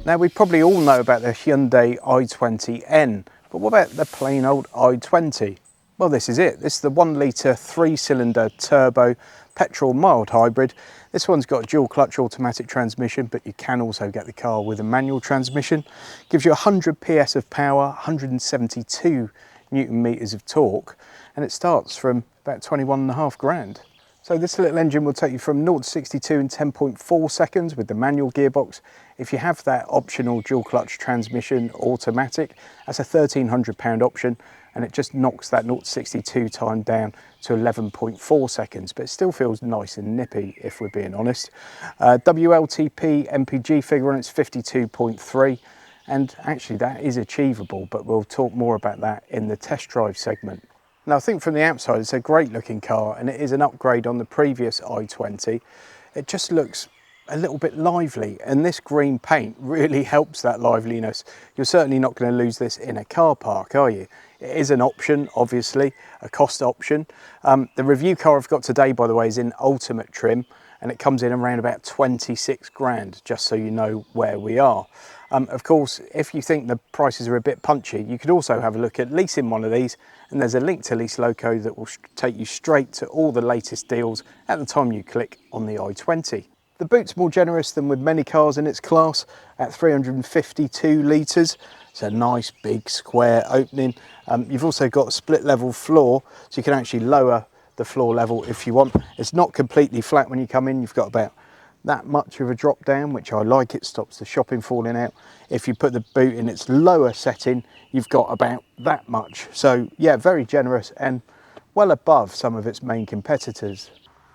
Now, we probably all know about the Hyundai i20N, but what about the plain old i20? Well, this is it. This is the 1 litre 3-cylinder turbo petrol mild hybrid. This one's got a dual clutch automatic transmission, but you can also get the car with a manual transmission. Gives you 100 PS of power, 172 Newton meters of torque, and it starts from about 21.5 grand. So this little engine will take you from 0 to 62 in 10.4 seconds with the manual gearbox. If you have that optional dual clutch transmission automatic, that's a £1,300 option, and it just knocks that 0 to 62 time down to 11.4 seconds, but it still feels nice and nippy if we're being honest. WLTP MPG figure on it's 52.3, and actually that is achievable, but we'll talk more about that in the test drive segment. Now, I think from the outside it's a great looking car, and it is an upgrade on the previous i20. It just looks a little bit lively, and this green paint really helps that liveliness. You're certainly not going to lose this in a car park, are you? It is an option, obviously, a cost option. The review car I've got today, by the way, is in ultimate trim, and it comes in around about 26 grand, just so you know where we are. Of course, if you think the prices are a bit punchy, you could also have a look at leasing one of these, and there's a link to Lease Loco that will take you straight to all the latest deals at the time you click on the i20. The boot's more generous than with many cars in its class at 352 litres. It's a nice big square opening. You've also got a split level floor, so you can actually lower the floor level if you want. It's not completely flat when you come in. You've got about that much of a drop down, which I like. It stops the shopping falling out. If you put the boot in its lower setting, you've got about that much. So yeah, very generous and well above some of its main competitors.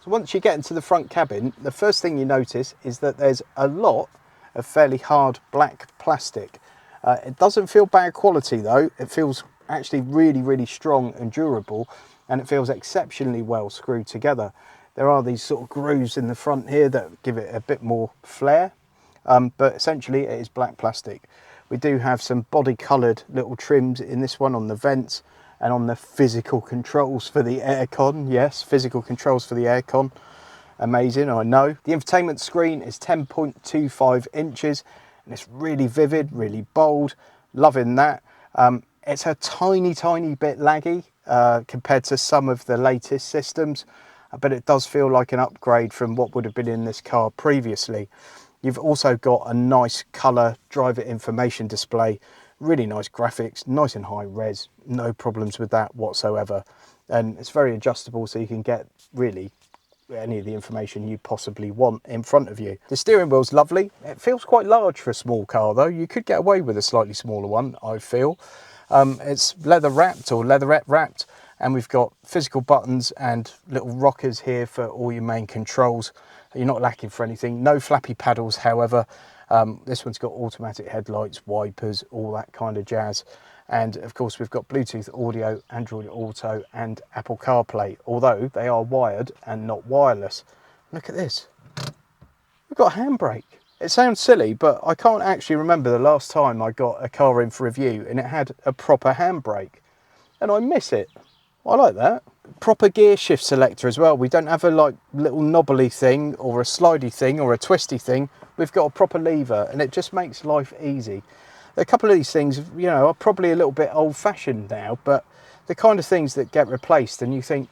So once you get into the front cabin, the first thing you notice is that there's a lot of fairly hard black plastic. It doesn't feel bad quality though. It feels actually really strong and durable, and it feels exceptionally well screwed together. There are these sort of grooves in the front here that give it a bit more flair, but essentially it is black plastic. We do have some body coloured little trims in this one on the vents and on the physical controls for the aircon. Yes, physical controls for the aircon. Amazing, I know. The infotainment screen is 10.25 inches, and it's really vivid, really bold. Loving that. It's a tiny bit laggy compared to some of the latest systems, but it does feel like an upgrade from what would have been in this car previously. You've also got a nice colour driver information display, really nice graphics, nice and high res, no problems with that whatsoever. And it's very adjustable, so you can get really any of the information you possibly want in front of you. The steering wheel's lovely. It feels quite large for a small car though. You could get away with a slightly smaller one, I feel. It's leather wrapped or leatherette wrapped, and we've got physical buttons and little rockers here for all your main controls. You're not lacking for anything. No flappy paddles, however. This one's got automatic headlights, wipers, all that kind of jazz. And of course, we've got Bluetooth audio, Android Auto, and Apple CarPlay, although they are wired and not wireless. Look at this. We've got a handbrake. It sounds silly, but I can't actually remember the last time I got a car in for review and it had a proper handbrake. And I miss it. I like that. Proper gear shift selector as well. We don't have a like little knobbly thing or a slidey thing or a twisty thing. We've got a proper lever, and it just makes life easy. A couple of these things, you know, are probably a little bit old-fashioned now, but the kind of things that get replaced and you think,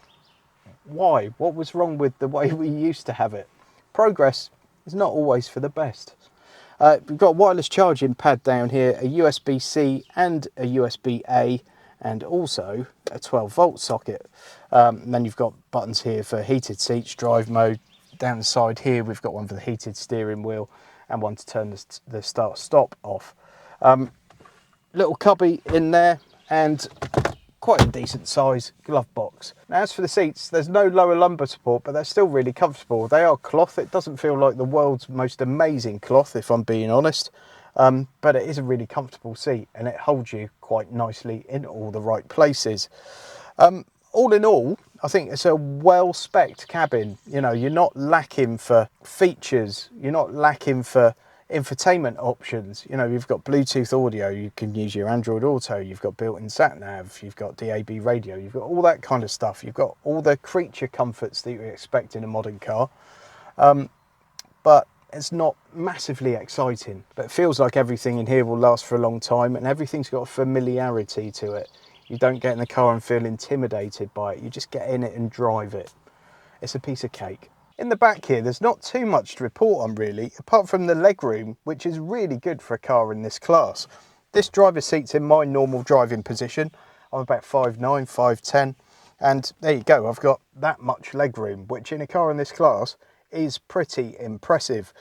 why? What was wrong with the way we used to have it? Progress is not always for the best. We've got a wireless charging pad down here, a USB-C and a USB-A, and also a 12-volt socket. And then you've got buttons here for heated seats, drive mode. Down the side here, we've got one for the heated steering wheel and one to turn the start-stop off. Little cubby in there, and quite a decent size glove box. Now, as for the seats, there's no lower lumbar support, but they're still really comfortable. They are cloth. It doesn't feel like the world's most amazing cloth, if I'm being honest. But it is a really comfortable seat, and it holds you quite nicely in all the right places. All in all, I think it's a well-spec'd cabin. You know, you're not lacking for features, you're not lacking for infotainment options. You know, you've got Bluetooth audio, you can use your Android Auto, you've got built-in sat-nav, you've got DAB radio, you've got all that kind of stuff. You've got all the creature comforts that you expect in a modern car. But it's not massively exciting, but it feels like everything in here will last for a long time, and everything's got a familiarity to it. You don't get in the car and feel intimidated by it. You just get in it and drive it. It's a piece of cake. In the back here, there's not too much to report on really, apart from the legroom, which is really good for a car in this class. This driver's seat's in my normal driving position. I'm about 5'9", 5'10", and there you go. I've got that much legroom, which in a car in this class is pretty impressive.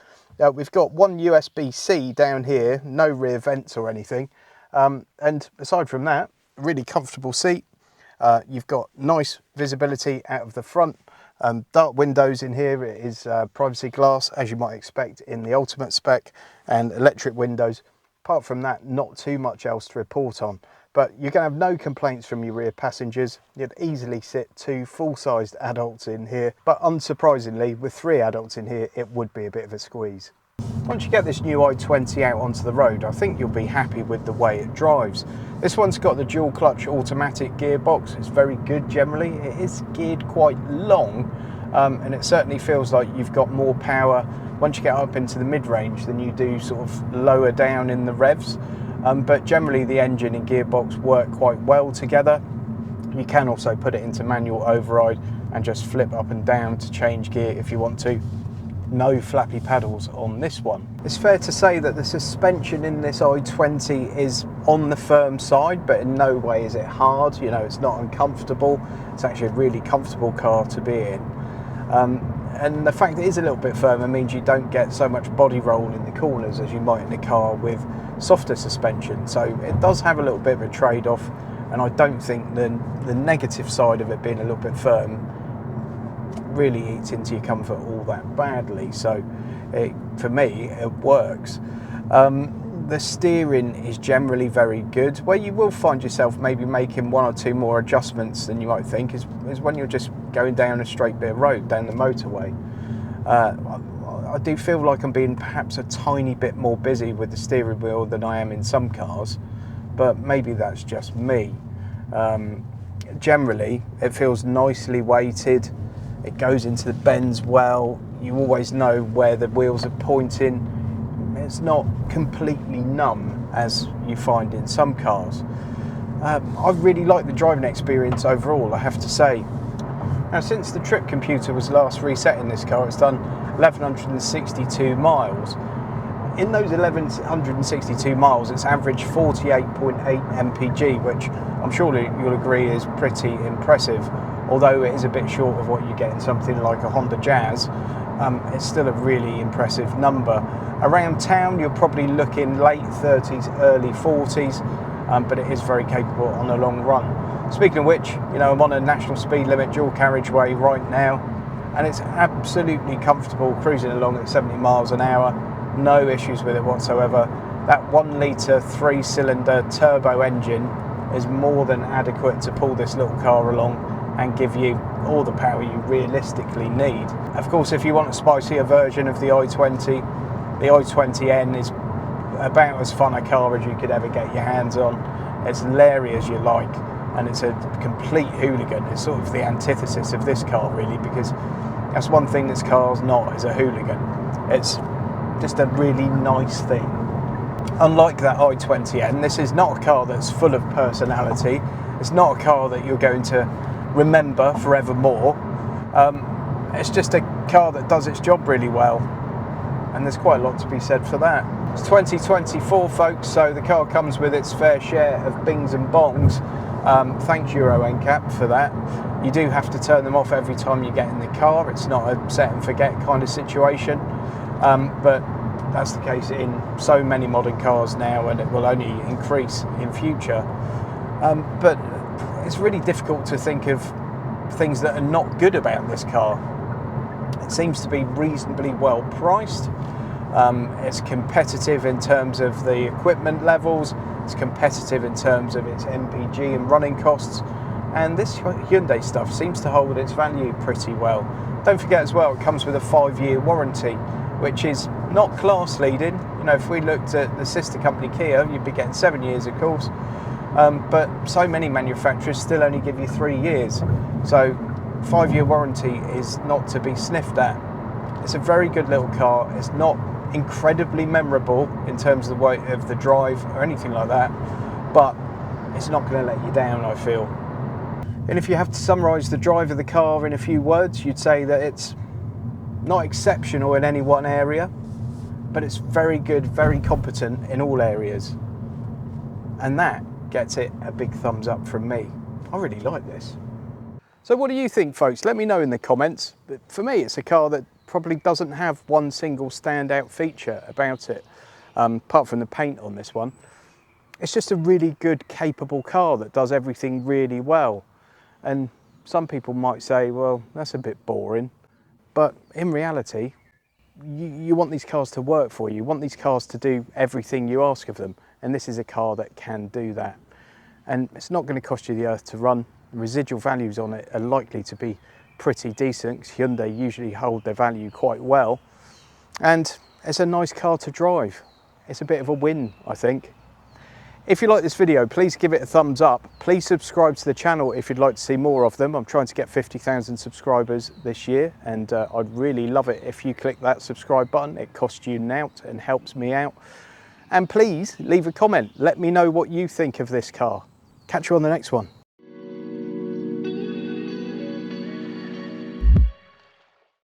We've got one USB-C down here, no rear vents or anything, and aside from that, really comfortable seat. You've got nice visibility out of the front. Dark windows in here. It is privacy glass, as you might expect in the Ultimate spec, and electric windows. Apart from that, not too much else to report on, but you're going to have no complaints from your rear passengers. You'd easily sit 2 full-sized adults in here, but unsurprisingly, with 3 adults in here, it would be a bit of a squeeze. Once you get this new i20 out onto the road, I think you'll be happy with the way it drives. This one's got the dual clutch automatic gearbox. It's very good generally. It is geared quite long, and it certainly feels like you've got more power once you get up into the mid-range than you do sort of lower down in the revs. But generally the engine and gearbox work quite well together. You can also put it into manual override and just flip up and down to change gear if you want to. No flappy paddles on this one. It's fair to say that the suspension in this i20 is on the firm side, but in no way is it hard. You know, it's not uncomfortable. It's actually a really comfortable car to be in. And the fact it is a little bit firmer means you don't get so much body roll in the corners as you might in a car with softer suspension. So it does have a little bit of a trade-off, and I don't think the negative side of it being a little bit firm really eats into your comfort all that badly. So for me, it works. The steering is generally very good. Where you will find yourself maybe making 1 or 2 more adjustments than you might think is when you're just going down a straight bit of road, down the motorway. I do feel like I'm being perhaps a tiny bit more busy with the steering wheel than I am in some cars, but maybe that's just me. Generally, it feels nicely weighted. It goes into the bends well. You always know where the wheels are pointing. It's not completely numb as you find in some cars. I really like the driving experience overall, I have to say. Now, since the trip computer was last reset in this car, it's done 1,162 miles. In those 1,162 miles, it's averaged 48.8 mpg, which I'm sure you'll agree is pretty impressive. Although it is a bit short of what you get in something like a Honda Jazz, it's still a really impressive number. Around town, you're probably looking late 30s, early 40s, but it is very capable on a long run. Speaking of which, you know, I'm on a national speed limit dual carriageway right now, and it's absolutely comfortable cruising along at 70 miles an hour. No issues with it whatsoever. That 1 litre 3-cylinder turbo engine is more than adequate to pull this little car along and give you all the power you realistically need. Of course, if you want a spicier version of the i20, the i20N is about as fun a car as you could ever get your hands on. It's leery as you like, and it's a complete hooligan. It's sort of the antithesis of this car really, because that's one thing this car's not, is a hooligan. It's just a really nice thing. Unlike that i20N, this is not a car that's full of personality. It's not a car that you're going to remember forevermore. It's just a car that does its job really well, and there's quite a lot to be said for that. It's 2024, folks, so the car comes with its fair share of bings and bongs. Thanks Euro NCAP for that. You do have to turn them off every time you get in the car. It's not a set and forget kind of situation, but that's the case in so many modern cars now, and it will only increase in future. But it's really difficult to think of things that are not good about this car. It seems to be reasonably well priced. It's competitive in terms of the equipment levels. It's competitive in terms of its MPG and running costs. And this Hyundai stuff seems to hold its value pretty well. Don't forget as well, it comes with a 5-year warranty, which is not class leading. You know, if we looked at the sister company Kia, you'd be getting 7 years, of course. But so many manufacturers still only give you 3 years. So 5-year warranty is not to be sniffed at. It's a very good little car. It's not incredibly memorable in terms of the weight of the drive or anything like that, but it's not going to let you down, I feel. And if you have to summarise the drive of the car in a few words, you'd say that it's not exceptional in any one area, but it's very good, very competent in all areas. And that gets it a big thumbs up from me. I really like this. So what do you think, folks? Let me know in the comments. But for me, it's a car that probably doesn't have one single standout feature about it, apart from the paint on this one. It's just a really good, capable car that does everything really well. And some people might say, well, that's a bit boring. But in reality, you want these cars to work for you. You want these cars to do everything you ask of them. And this is a car that can do that. And it's not going to cost you the earth to run. The residual values on it are likely to be pretty decent, because Hyundai usually hold their value quite well. And it's a nice car to drive. It's a bit of a win, I think. If you like this video, please give it a thumbs up. Please subscribe to the channel if you'd like to see more of them. I'm trying to get 50,000 subscribers this year, and I'd really love it if you click that subscribe button. It costs you nought and helps me out. And please leave a comment. Let me know what you think of this car. Catch you on the next one.